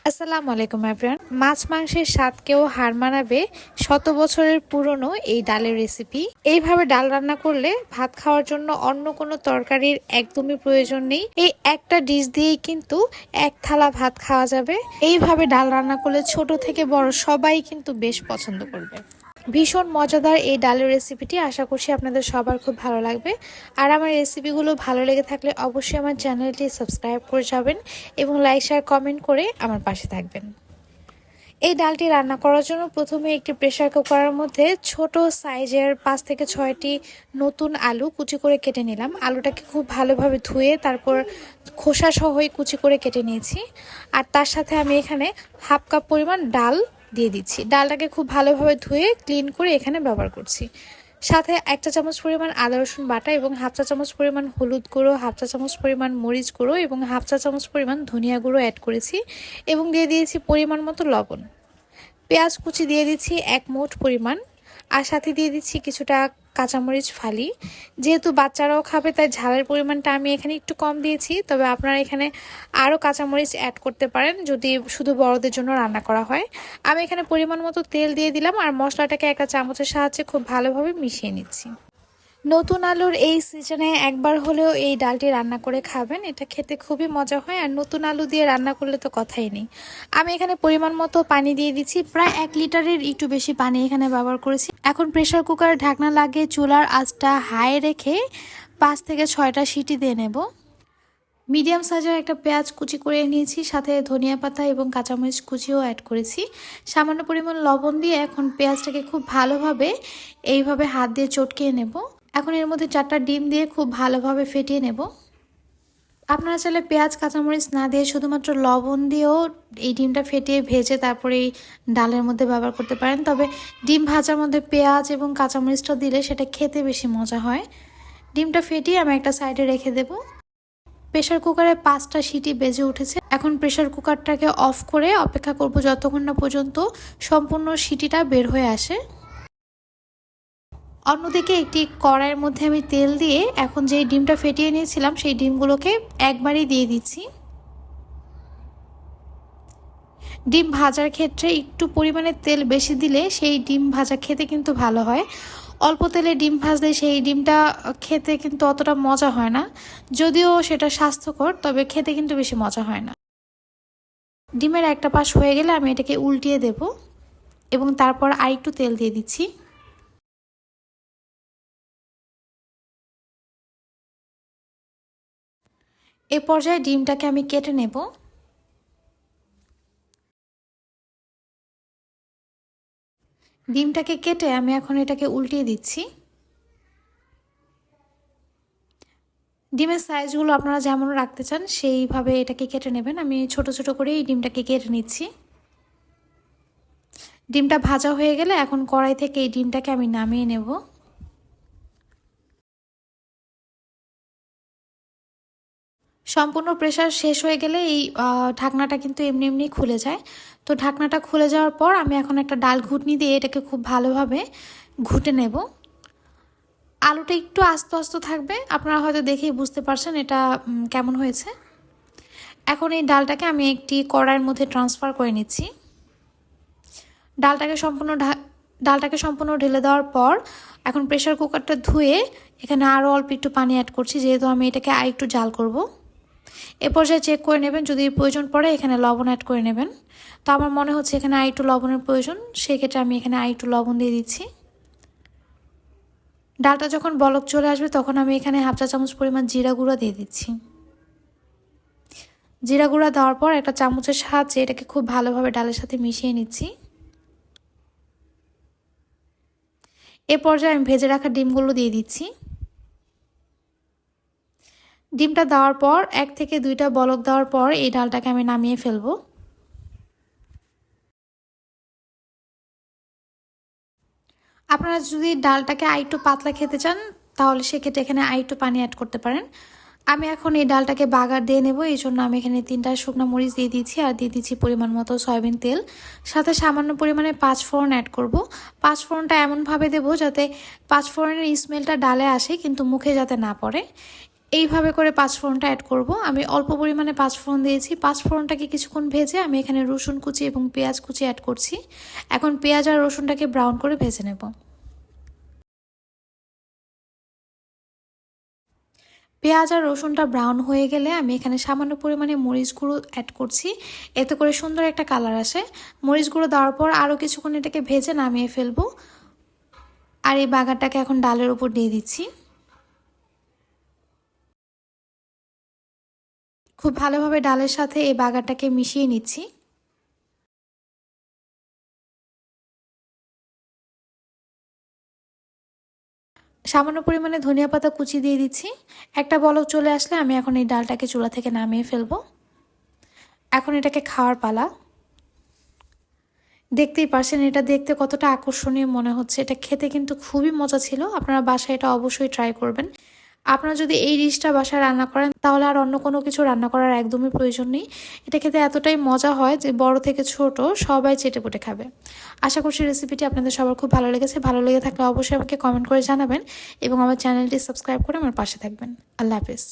আসসালামু আলাইকুম এভরিওয়ান। মাছ মাংসের স্বাদকেও হার মানাবে শত বছরের পুরনো এই ডালের রেসিপি। এইভাবে ডাল রান্না করলে ভাত খাওয়ার জন্য অন্য কোনো তরকারির একদমই প্রয়োজন নেই। এই একটা ডিশ দিয়েই কিন্তু এক থালা ভাত খাওয়া যাবে। এইভাবে ডাল রান্না করলে ছোট থেকে বড় সবাই কিন্তু বেশ পছন্দ করবে। ভীষণ মজাদার এই ডালের রেসিপিটি আশা করছি আপনাদের সবার খুব ভালো লাগবে। আর আমার রেসিপিগুলো ভালো লেগে থাকলে অবশ্যই আমার চ্যানেলটি সাবস্ক্রাইব করে যাবেন এবং লাইক শেয়ার কমেন্ট করে আমার পাশে থাকবেন। এই ডালটি রান্না করার জন্য প্রথমে একটি প্রেসার কুকারের মধ্যে ছোট সাইজের 5 থেকে 6টি নতুন আলু কুচি করে কেটে নিলাম। আলুটাকে খুব ভালোভাবে ধুয়ে তারপর খোসা সহই কুচি করে কেটে নিয়েছি। আর তার সাথে আমি এখানে হাফ কাপ পরিমাণ ডাল দিয়ে দিচ্ছি। ডালটাকে খুব ভালোভাবে ধুয়ে ক্লিন করে এখানে ব্যবহার করছি। সাথে 1 চা চামচ পরিমাণ আদা রসুন বাটা এবং হাফ চা চামচ পরিমাণ হলুদ গুঁড়ো, হাফ চা চামচ পরিমাণ মরিচ গুঁড়ো এবং হাফ চা চামচ পরিমাণ ধনিয়া গুঁড়ো অ্যাড করেছি এবং দিয়ে দিয়েছি পরিমাণ মতো লবণ। পেঁয়াজ কুচি দিয়ে দিচ্ছি 1 মুঠ পরিমাণ, আর সাথে দিয়ে দিচ্ছি কিছুটা কাঁচামরিচ ফালি। যেহেতু বাচ্চারাও খাবে তাই ঝালের পরিমাণটা আমি এখানে একটু কম দিয়েছি, তবে আপনারা এখানে আরও কাঁচামরিচ অ্যাড করতে পারেন যদি শুধু বড়দের জন্য রান্না করা হয়। আমি এখানে পরিমাণ মতো তেল দিয়ে দিলাম আর মশলাটাকে একটা চামচের সাহায্যে খুব ভালোভাবে মিশিয়ে নিচ্ছি। নতুন আলুর এই সিজনে একবার হলেও এই ডালটি রান্না করে খাবেন, এটা খেতে খুবই মজা হয়। আর নতুন আলু দিয়ে রান্না করলে তো কথাই নেই। আমি এখানে পরিমাণ মতো পানি দিয়ে দিচ্ছি, প্রায় 1 লিটারের একটু বেশি পানি এখানে ব্যবহার করেছি। এখন প্রেসার কুকারে ঢাকনা লাগিয়ে চুলার আঁচটা হাই রেখে 5 থেকে 6টা সিটি দিয়ে নেব। মিডিয়াম সাইজের একটা পেঁয়াজ কুচি করে নিয়েছি, সাথে ধনিয়া পাতা এবং কাঁচামরিচ কুচিও অ্যাড করেছি। সামান্য পরিমাণ লবণ দিয়ে এখন পেঁয়াজটাকে খুব ভালোভাবে এইভাবে হাত দিয়ে চটকিয়ে নেব। এখন এর মধ্যে 4টা ডিম দিয়ে খুব ভালোভাবে ফেটিয়ে নেব। আপনারা চাইলে পেঁয়াজ কাঁচামরিচ না দিয়ে শুধুমাত্র লবণ দিয়েও এই ডিমটা ফেটিয়ে ভেজে তারপরে এই ডালের মধ্যে ব্যবহার করতে পারেন, তবে ডিম ভাজার মধ্যে পেঁয়াজ এবং কাঁচামরিচটা দিলে সেটা খেতে বেশি মজা হয়। ডিমটা ফেটিয়ে আমি একটা সাইডে রেখে দেব। প্রেসার কুকারে 5টা সিটি বেজে উঠেছে। এখন প্রেসার কুকারটাকে অফ করে অপেক্ষা করব যতক্ষণ না পর্যন্ত সম্পূর্ণ সিটিটা বের হয়ে আসে। অন্যদিকে একটি কড়াইয়ের মধ্যে আমি তেল দিয়ে এখন যেই ডিমটা ফেটিয়ে নিয়েছিলাম সেই ডিমগুলোকে একবারই দিয়ে দিচ্ছি। ডিম ভাজার ক্ষেত্রে একটু পরিমাণে তেল বেশি দিলে সেই ডিম ভাজা খেতে কিন্তু ভালো হয়। অল্প তেলে ডিম ভাজলে সেই ডিমটা খেতে কিন্তু অতটা মজা হয় না, যদিও সেটা স্বাস্থ্যকর, তবে খেতে কিন্তু বেশি মজা হয় না। ডিমের একটা পাশ হয়ে গেলে আমি এটাকে উল্টিয়ে দেব এবং তারপর আরেকটু তেল দিয়ে দিচ্ছি। এ পর্যায়ে ডিমটাকে আমি কেটে নেব। ডিমটাকে কেটে আমি এখন এটাকে উল্টিয়ে দিচ্ছি। ডিমের সাইজগুলো আপনারা যেমন রাখতে চান সেইভাবে এটাকে কেটে নেবেন। আমি ছোট ছোট করে এই ডিমটাকে কেটে নিচ্ছি। ডিমটা ভাজা হয়ে গেলে এখন কড়াই থেকে এই ডিমটাকে আমি নামিয়ে নেব। সম্পূর্ণ প্রেসার শেষ হয়ে গেলে এই ঢাকনাটা কিন্তু এমনি এমনি খুলে যায়। তো ঢাকনাটা খুলে যাওয়ার পর আমি এখন একটা ডাল ঘুটনি দিয়ে এটাকে খুব ভালোভাবে ঘুটে নেব। আলুটা একটু আস্তে আস্তে থাকবে, আপনারা হয়তো দেখেই বুঝতে পারছেন এটা কেমন হয়েছে। এখন এই ডালটাকে আমি একটি কড়াইয়ের মধ্যে ট্রান্সফার করে নিচ্ছি। ডালটাকে সম্পূর্ণ ঢেলে দেওয়ার পর এখন প্রেসার কুকারটা ধুয়ে এখানে আরও অল্প একটু পানি অ্যাড করছি, যেহেতু আমি এটাকে আর একটু জাল করব। এ পর্যায়ে চেক করে নেবেন, যদি প্রয়োজন পড়ে এখানে লবণ অ্যাড করে নেবেন। তো আমার মনে হচ্ছে এখানে আর একটু লবণের প্রয়োজন, সেক্ষেত্রে আমি এখানে আর একটু লবণ দিয়ে দিচ্ছি। ডালটা যখন বলক চলে আসবে তখন আমি এখানে হাফ চা চামচ পরিমাণ জিরা গুঁড়া দিয়ে দিচ্ছি। জিরা গুঁড়া দেওয়ার পর একটা চামচের সাহায্যে এটাকে খুব ভালোভাবে ডালের সাথে মিশিয়ে নিচ্ছি। এ পর্যায়ে আমি ভেজে রাখা ডিমগুলো দিয়ে দিচ্ছি। ডিমটা দেওয়ার পর 1 থেকে 2টা বলক দেওয়ার পর এই ডালটাকে আমি নামিয়ে ফেলবো। আপনারা যদি ডালটাকে আরেকটু পাতলা খেতে চান তাহলে সেক্ষেত্রে এখানে আরেকটু পানি অ্যাড করতে পারেন। আমি এখন এই ডালটাকে বাগার দিয়ে নেব, এই জন্য আমি এখানে 3টা শুকনো মরিচ দিয়ে দিচ্ছি আর দিয়ে দিচ্ছি পরিমাণ মতো সয়াবিন তেল। সাথে সামান্য পরিমাণে 5 ফোড়ন অ্যাড করব। 5 ফোড়নটা এমনভাবে দেবো যাতে 5 ফোড়নের স্মেলটা ডালে আসে কিন্তু মুখে যাতে না পড়ে। এইভাবে করে পাঁচফোড়নটা অ্যাড করব। আমি অল্প পরিমাণে পাঁচফোড়ন দিয়েছি। পাঁচফোড়নটাকে কিছুক্ষণ ভেজে আমি এখানে রসুন কুচি এবং পেঁয়াজ কুচি অ্যাড করছি। এখন পেঁয়াজ আর রসুনটাকে ব্রাউন করে ভেজে নেব। পেঁয়াজ আর রসুনটা ব্রাউন হয়ে গেলে আমি এখানে সামান্য পরিমাণে মরিচ গুঁড়ো অ্যাড করছি, এতে করে সুন্দর একটা কালার আসে। মরিচ গুঁড়ো দেওয়ার পর আরও কিছুক্ষণ এটাকে ভেজে নামিয়ে ফেলবো। আর এই বাগারটাকে এখন ডালের উপর দিয়ে দিচ্ছি। খুব ভালোভাবে ডালের সাথে এই বাগারটাকে মিশিয়ে নিচ্ছি। সামান্য পরিমাণে ধনিয়া পাতা কুচি দিয়ে দিচ্ছি। একটা বলক চলে আসলে আমি এখন এই ডালটাকে চুলা থেকে নামিয়ে ফেলবো। এখন এটাকে খাওয়ার পালা। দেখতেই পারছেন এটা দেখতে কতটা আকর্ষণীয় মনে হচ্ছে। এটা খেতে কিন্তু খুবই মজা ছিল। আপনারা বাসায় এটা অবশ্যই ট্রাই করবেন। আপনারা যদি এই ডিশটা বাসায় রান্না করেন তাহলে আর অন্য কোনো কিছু রান্না করার একদমই প্রয়োজন নেই। এটা খেতে এতটাই মজা হয় যে বড় থেকে ছোট সবাই চেটেপুটে খাবে। আশা করছি রেসিপিটি আপনাদের সবার খুব ভালো লেগেছে। ভালো লেগে থাকলে অবশ্যই আমাকে কমেন্ট করে জানাবেন এবং আমার চ্যানেলটি সাবস্ক্রাইব করে আমার পাশে থাকবেন। আল্লাহ হাফেজ।